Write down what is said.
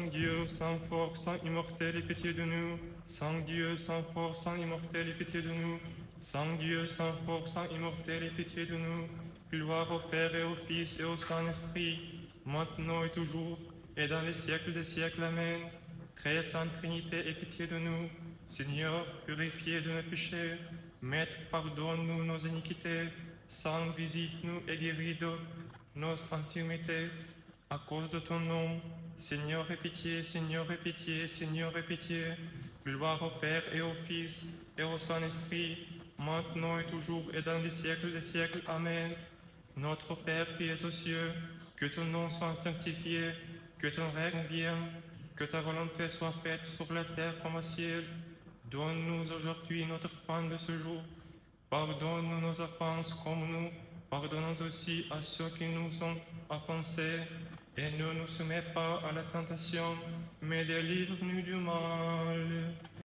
Saint Dieu, Saint fort, Saint immortel, aie pitié de nous. Saint Dieu, Saint fort, Saint immortel, aie pitié de nous. Saint Dieu, Saint fort, Saint immortel, aie pitié de nous. Gloire au Père et au Fils et au Saint-Esprit, maintenant et toujours, et dans les siècles des siècles. Amen. Très Sainte Trinité, aie pitié de nous. Seigneur, purifiez de nos péchés. Maître, pardonne-nous nos iniquités. Saint, visite-nous et guéris de nos infirmités. À cause de ton nom, Seigneur, aie pitié, Seigneur, aie pitié, Seigneur, aie pitié. Gloire au Père et au Fils et au Saint-Esprit, maintenant et toujours et dans les siècles des siècles. Amen. Notre Père qui es aux cieux, que ton nom soit sanctifié, que ton règne vienne, que ta volonté soit faite sur la terre comme au ciel. Donne-nous aujourd'hui notre pain de ce jour. Pardonne-nous nos offenses comme nous pardonnons aussi à ceux qui nous ont offensés. Et ne nous soumets pas à la tentation, mais délivre-nous du mal.